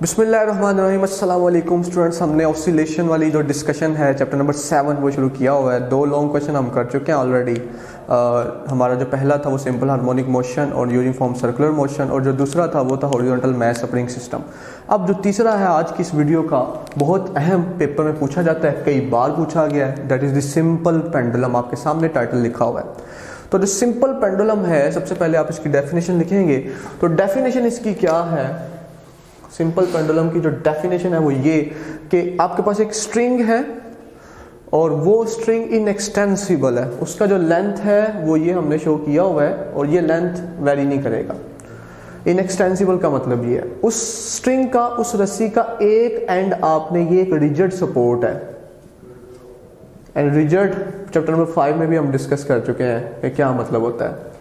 बिस्मिल्लाहिर्रहमानिर्रहीम। अस्सलाम वालेकुम स्टूडेंट्स। हमने ऑसिलेशन वाली जो डिस्कशन है चैप्टर नंबर 7 वो शुरू किया हुआ है। 2 लॉन्ग क्वेश्चन हम कर चुके हैं ऑलरेडी। हमारा जो पहला था वो सिंपल हार्मोनिक मोशन और यूनिफॉर्म सर्कुलर मोशन, और जो दूसरा था वो था हॉरिजॉन्टल मास स्प्रिंग सिस्टम। अब जो तीसरा है आज की इस वीडियो का, बहुत अहम, पेपर में पूछा जाता है, कई बार पूछा गया है, that is the simple pendulum. आपके सामने टाइटल लिखा हुआ है। तो जो सिंपल पेंडुलम है, सबसे पहले आप इसकी डेफिनेशन लिखेंगे। तो डेफिनेशन इसकी क्या है? सिंपल पेंडुलम की जो डेफिनेशन है वो ये कि आपके पास एक स्ट्रिंग है और वो स्ट्रिंग इनएक्सटेंसिबल है। उसका जो लेंथ है वो ये हमने शो किया हुआ है, और ये लेंथ वेरी नहीं करेगा। इनएक्सटेंसिबल का मतलब ये है उस स्ट्रिंग का, उस रस्सी का एक एंड आपने, ये एक रिजिड सपोर्ट है। एंड रिजिड चैप्टर नंबर 5 में भी हम डिस्कस कर चुके हैं कि क्या मतलब होता है,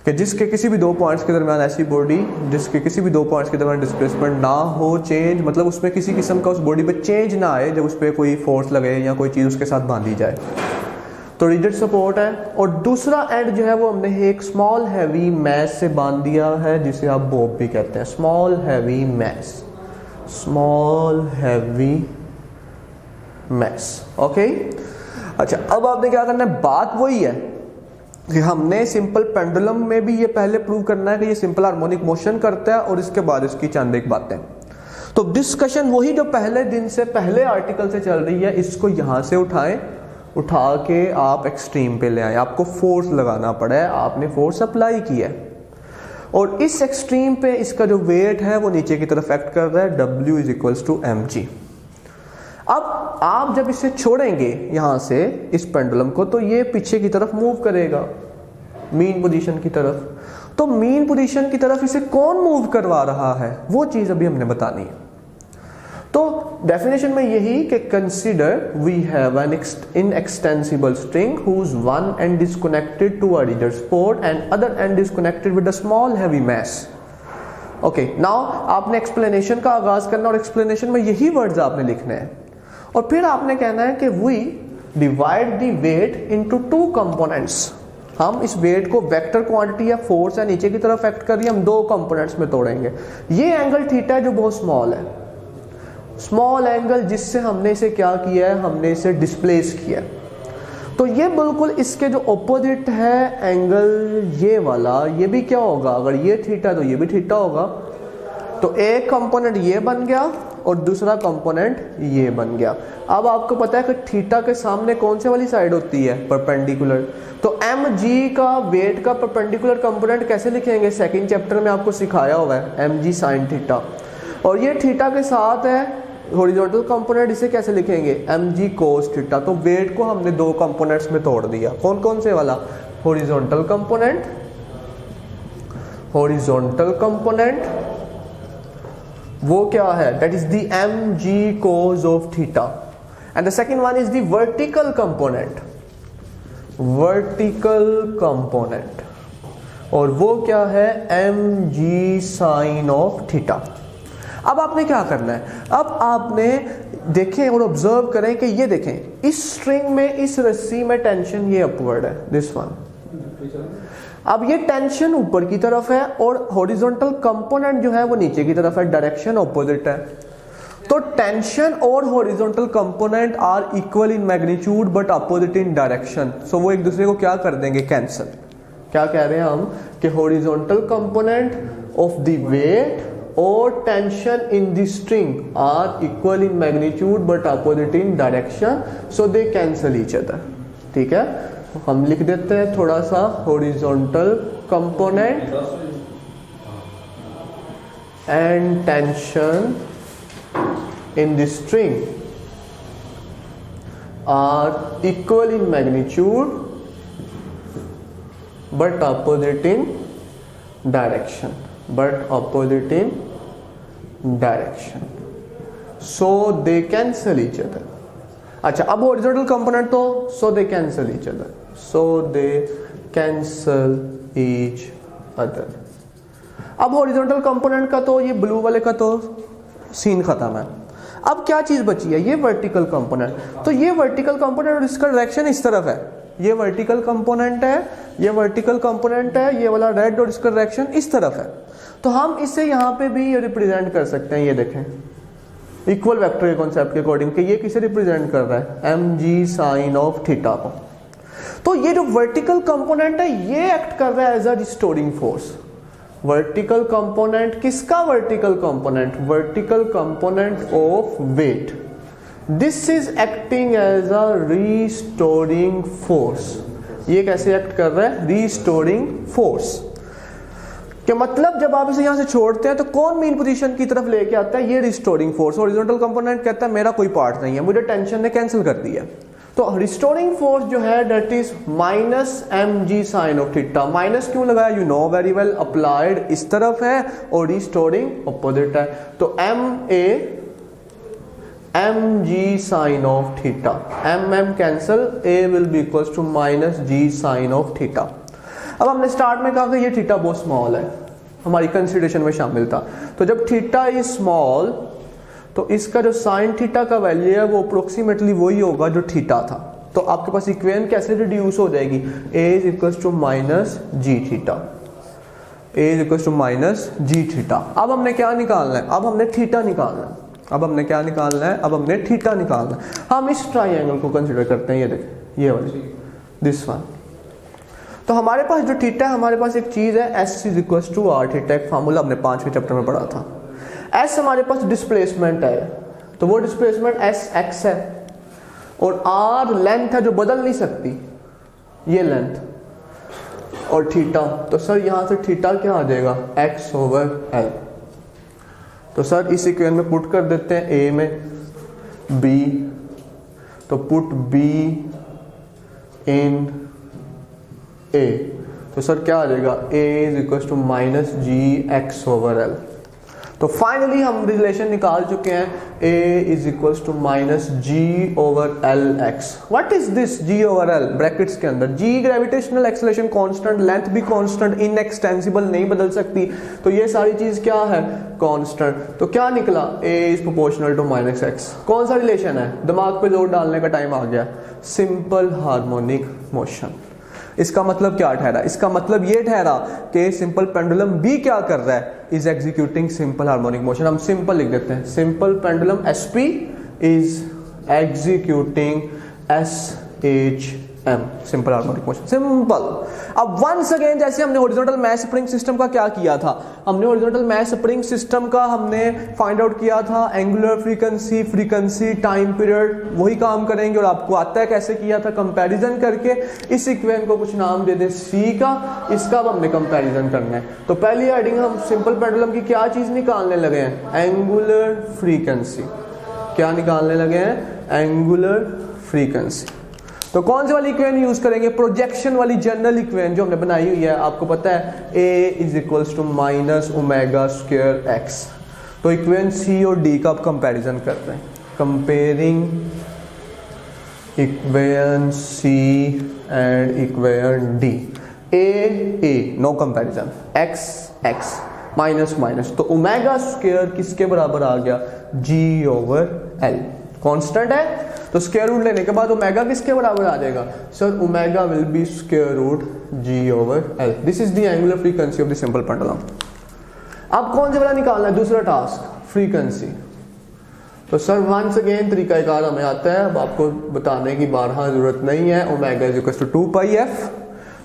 कि जिसके किसी भी 2 पॉइंट्स के दरमियान, ऐसी बॉडी जिसके किसी भी 2 पॉइंट्स के दरमियान डिस्प्लेसमेंट ना हो, चेंज मतलब उसमें किसी किस्म का उस बॉडी पे चेंज ना आए जब उस पर कोई फोर्स लगे या कोई चीज़ उसके साथ बांधी जाए, तो रिजिड सपोर्ट है। और दूसरा एंड जो है वो हमने एक स्मॉल हैवी मैस से बांध दिया है, जिसे आप बॉब भी कहते हैं। Small heavy mass, small heavy mass. Okay, अच्छा, अब आपने क्या करना है, बात वही है कि हमने सिंपल पेंडुलम में भी ये पहले प्रूव करना है कि ये सिंपल हार्मोनिक मोशन करता है, और इसके बाद इसकी चंद एक बातें। तो डिस्कशन वही जो पहले दिन से, पहले आर्टिकल से चल रही है, इसको यहां से उठाएं, उठा के आप एक्सट्रीम पे ले आए। आपको फोर्स लगाना पड़ा है, आपने फोर्स अप्लाई किया है, और इस एक्सट्रीम पे इसका जो वेट है वो नीचे की तरफ एक्ट कर रहा है। W = mg। अब आप जब इसे छोड़ेंगे यहां से, इस पेंडुलम को, तो ये पीछे की तरफ मूव करेगा, मीन पोजीशन की तरफ। तो मीन पोजीशन की तरफ इसे कौन मूव करवा रहा है, वो चीज अभी हमने बतानी है। तो डेफिनेशन में यही कि consider we have an inextensible string whose one end is connected to a rigid support and other end is connected with a small heavy mass. Okay, now आपने एक्सप्लेनेशन का आगाज करना, और एक्सप्लेनेशन में यही वर्ड्स आपने लिखने हैं, और फिर आपने कहना है कि we divide the weight into 2 components. हम इस वेट को वेक्टर क्वांटिटी या फोर्स है नीचे की तरफ एक्ट कर रही है, हम 2 कंपोनेंट्स में तोड़ेंगे। ये एंगल थीटा है जो बहुत स्मॉल है, स्मॉल एंगल, जिससे हमने इसे क्या किया है, हमने इसे डिस्प्लेस किया है। तो ये बिल्कुल इसके जो ऑपोजिट है एंगल ये वाला, ये भी क्या होगा, अगर ये थीटा तो ये भी थीटा होगा। तो एक कंपोनेंट ये बन गया और दूसरा कंपोनेंट ये बन गया। अब आपको पता है कि थीटा के सामने कौन से वाली साइड होती है, परपेंडिकुलर। तो mg का वेट का परपेंडिकुलर कंपोनेंट कैसे लिखेंगे, सेकंड चैप्टर में आपको सिखाया हुआ है, mg sin थीटा। और ये थीटा के साथ है हॉरिजॉन्टल कंपोनेंट, इसे कैसे लिखेंगे, mg cos थीटा। तो वेट को हमने 2 कंपोनेंट्स में तोड़ दिया। कौन कौन से वाला, हॉरिजॉन्टल कंपोनेंट, हॉरिजॉन्टल कंपोनेंट वो क्या है, that is the mg cos of theta, and the second one is the vertical component, vertical component, और वो क्या है, mg sin of theta। अब आपने क्या करना है, अब आपने देखें और ऑब्जर्व करें कि ये देखें, इस स्ट्रिंग में, इस रस्सी में टेंशन ये अपवर्ड है, दिस वन। अब ये टेंशन ऊपर की तरफ है और हॉरिजॉन्टल कंपोनेंट जो है वो नीचे की तरफ है, डायरेक्शन ऑपोजिट है। तो टेंशन और horizontal component are equal in magnitude but opposite in direction. So वो एक दूसरे को क्या कर देंगे, कैंसिल। क्या कह रहे हैं हम कि horizontal component of the weight और tension in the string are equal in magnitude but opposite in direction, so they cancel each other. ठीक है, हम लिख देते हैं थोड़ा सा, horizontal component and tension in the string are equal in magnitude but opposite in direction, but opposite in direction, so they cancel each other. अच्छा, अब हॉरिजॉन्टल कंपोनेंट तो so they cancel each other, so they cancel each other. अब horizontal component का तो, ये blue वाले का तो सीन खत्म है। अब क्या चीज बची है, ये वर्टिकल कंपोनेंट। तो ये वर्टिकल कंपोनेंट और इसका डायरेक्शन इस तरफ है, ये वर्टिकल कंपोनेंट है, ये वर्टिकल कंपोनेंट है, ये वाला रेड और इसका डायरेक्शन इस तरफ है, तो हम इसे यहाँ पे भी रिप्रेजेंट कर सकते हैं। ये देखें इक्वल वेक्टर के कॉन्सेप्ट के अकॉर्डिंग कि ये किसे रिप्रेजेंट कर रहा है, mg साइन ऑफ थीटा को। तो ये जो वर्टिकल कंपोनेंट है ये एक्ट कर रहा है as a restoring force. Vertical component किसका, vertical component, vertical component of weight, this is acting as a restoring force. ये कैसे एक्ट कर रहा है, रिस्टोरिंग फोर्स के मतलब जब आप इसे यहां से छोड़ते हैं तो कौन मेन पोजीशन की तरफ लेके आता है, ये रिस्टोरिंग फोर्स। हॉरिजॉन्टल कंपोनेंट कहता है मेरा कोई पार्ट नहीं है, मुझे टेंशन ने कैंसिल कर दिया। तो रिस्टोरिंग फोर्स जो है that is minus mg sine of theta. Minus क्यों लगाया, you know very well, applied इस तरफ है और रिस्टोरिंग अपोजिट है, तो mg sine of theta, mm cancel, a will be equals to minus g sine of theta. अब हमने स्टार्ट में कहा कि ये थीटा बहुत स्मॉल है, हमारी कंसीडरेशन में शामिल था। तो जब थीटा इज स्मॉल तो इसका जो साइन थीटा का वैल्यू है वो अप्रोक्सीमेटली वही होगा जो थीटा था। तो आपके पास इक्वेशन कैसे रिड्यूस हो जाएगी, a is equals to minus g theta, a is equals to minus g theta. अब हमने क्या निकालना है, अब हमने थीटा निकालना है, अब हमने क्या निकालना है, अब हमने थीटा निकालना है। हम इस ट्राइंगल को कंसिडर करते हैं, ये देखें ये वाली, दिस वन। तो हमारे पास जो थीटा है, हमारे पास एक चीज है s is equals to R theta, एक फार्मूला हमने 5वें चैप्टर में पढ़ा था। s हमारे पास डिस्प्लेसमेंट है, तो वो डिस्प्लेसमेंट s x है, और r लेंथ है जो बदल नहीं सकती, ये लेंथ, और थीटा, तो सर यहां से थीटा क्या आ जाएगा, x ओवर l। तो सर इस इक्वेशन में पुट कर देते हैं a में b, तो पुट b इन a, तो सर क्या आ जाएगा, a is equal to minus g x over l. तो फाइनली हम रिलेशन निकाल चुके हैं, a is equal to minus g over l x. What is this g over l, brackets के अंदर g gravitational acceleration constant, length भी constant, inextensible नहीं बदल सकती, तो ये सारी चीज क्या है, कांस्टेंट। तो क्या निकला, a is proportional to minus x. कौन सा रिलेशन है, दिमाग पे जोर डालने का टाइम आ गया, सिंपल हार्मोनिक मोशन। इसका मतलब क्या ठहरा, इसका मतलब ये ठहरा कि सिंपल पेंडुलम भी क्या कर रहा है, is executing simple harmonic motion. हम सिंपल लिख देते हैं, simple pendulum SP is executing SHM, simple harmonic motion, simple. अब वंस अगेन जैसे हमने हॉरिजॉन्टल मैस स्प्रिंग सिस्टम का क्या किया था, हमने हॉरिजॉन्टल मैस स्प्रिंग सिस्टम का हमने फाइंड आउट किया था angular frequency, frequency, time period, वही काम करेंगे। और आपको आता है कैसे किया था, कंपैरिजन करके। इस इक्वेशन को कुछ नाम दे दे C का, इसका अब हमने कंपैरिजन करना है। तो पहली हेडिंग हम सिंपल पेंडुलम की क्या चीज निकालने लगे हैं, एंगुलर फ्रीक्वेंसी। क्या निकालने लगे हैं, एंगुलर फ्रीक्वेंसी। तो कौन सी वाली इक्वेशन यूज करेंगे, प्रोजेक्शन वाली जनरल इक्वेशन जो हमने बनाई हुई है, आपको पता है a is equals to minus omega square x. तो इक्वेशन C और D का आप कंपैरिजन कर रहे हैं, comparing equation C and equation D, a no comparison, x minus minus, तो ओमेगा स्क्वायर किसके बराबर आ गया, G ओवर L, कांस्टेंट है। तो स्क्वायर रूट लेने के बाद ओमेगा किसके बराबर आ जाएगा, sir omega will be square root G over L। This is the angular frequency of the simple pendulum. अब कौन से वाला निकालना है, दूसरा टास्क, फ्रीक्वेंसी। तो सर वंस अगेन तरीकाकार हमें आता है, अब आपको बताने की बारहा जरूरत नहीं है। Omega is equal to 2 pi f,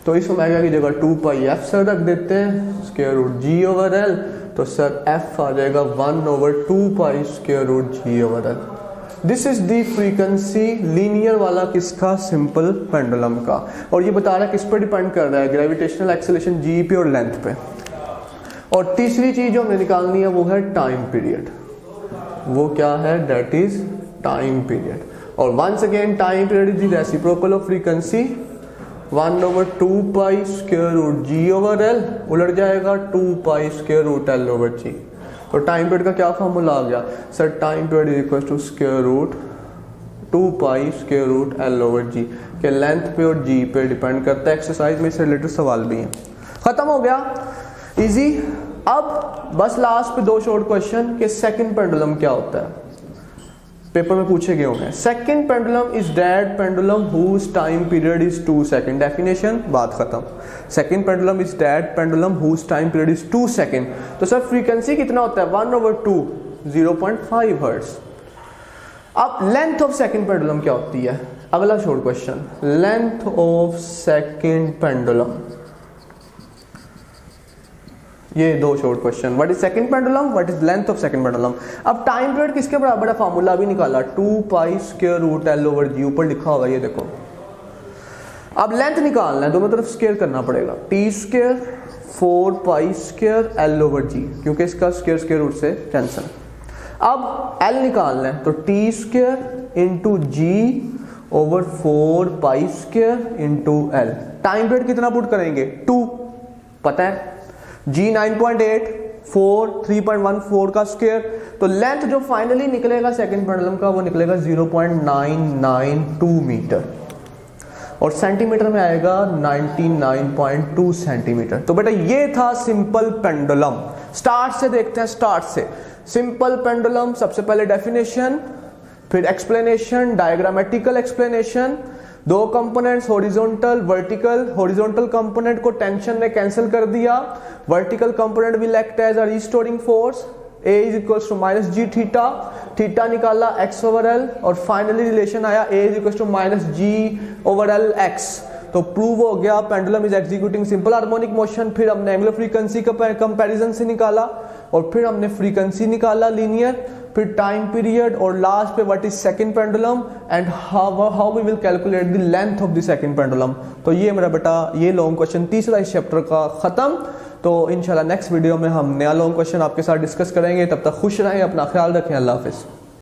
तो इस ओमेगा की जगह 2 पाई f सर रख देते हैं, square root G over L। तो सर f आ जाएगा 1 over 2 pi square root G over L। This is the frequency linear वाला किसका, सिंपल पेंडुलम का। और ये बता रहा है किस पर डिपेंड कर रहा है, ग्रेविटेशनल एक्सेलरेशन G पे और लेंथ पे। और तीसरी चीज जो हमें निकालनी है वो है टाइम पीरियड। वो क्या है, दैट इज टाइम पीरियड। और once again time period is the reciprocal of frequency, 1 over 2 pi square root G over L, उलट जाएगा 2 pi square root L over G। तो टाइम पीरियड का क्या फॉर्मूला आ गया, sir time period is equal to square root 2 pi square root L over G, के length पे और G पे डिपेंड करता है। एक्सरसाइज में इससे रिलेटेड सवाल भी हैं। खत्म हो गया, इजी। अब बस लास्ट पे 2 शॉर्ट क्वेश्चन के सेकंड पेंडुलम क्या होता है, पेपर में पूछे गए होंगे। Second pendulum is that pendulum whose time period is 2 second. Definition बात खत्म। Second pendulum is that pendulum whose time period is 2 second. तो सर फ्रीक्वेंसी कितना होता है 1/2 0.5 हर्ट्ज। अब लेंथ ऑफ सेकंड पेंडुलम क्या होती है, अगला short question, length of second pendulum. ये दो short question, what is second pendulum, what is length of second pendulum. अब टाइम पीरियड किसके बराबर है, फार्मूला भी निकाला 2π√L/g ऊपर लिखा होगा, ये देखो। अब लेंथ निकालना है, दोनों तरफ स्क्वायर करना पड़ेगा, t² 4π² L/g, क्योंकि इसका स्क्वायर स्क्वायर रूट से कैंसिल। अब L निकालना है तो t² × g/4π² × L। Time period कितना पुट करेंगे 2 पता है, G 9.8, 4 3.14 का स्क्वायर, तो लेंथ जो फाइनली निकलेगा सेकंड पेंडुलम का वो निकलेगा 0.992 मीटर और सेंटीमीटर में आएगा 99.2 सेंटीमीटर। तो बेटा ये था सिंपल पेंडुलम। स्टार्ट से देखते हैं, स्टार्ट से सिंपल पेंडुलम, सबसे पहले डेफिनेशन, फिर एक्सप्लेनेशन, डायग्रामेटिकल एक्सप्लेनेशन, दो components horizontal vertical. Horizontal component को टेंशन ने कैंसिल कर दिया, vertical component will act as a restoring force, A = -g theta, theta निकाला x/L और फाइनली रिलेशन आया A = -g/L x। तो प्रूव हो गया pendulum is executing simple harmonic motion. फिर हमने एंगुलर फ्रीक्वेंसी का कंपैरिजन से निकाला और फिर हमने फ्रीक्वेंसी निकाला लीनियर, फिर टाइम पीरियड और लास्ट पे what is second pendulum and how we will calculate the length of the second pendulum. तो ये मेरा बेटा ये लॉन्ग क्वेश्चन तीसरा इस चैप्टर का खत्म। तो इंशाल्लाह नेक्स्ट वीडियो में हम नया लॉन्ग क्वेश्चन आपके साथ डिस्कस करेंगे। तब तक खुश रहें, अपना ख्याल रखें, अल्लाह हाफिज़।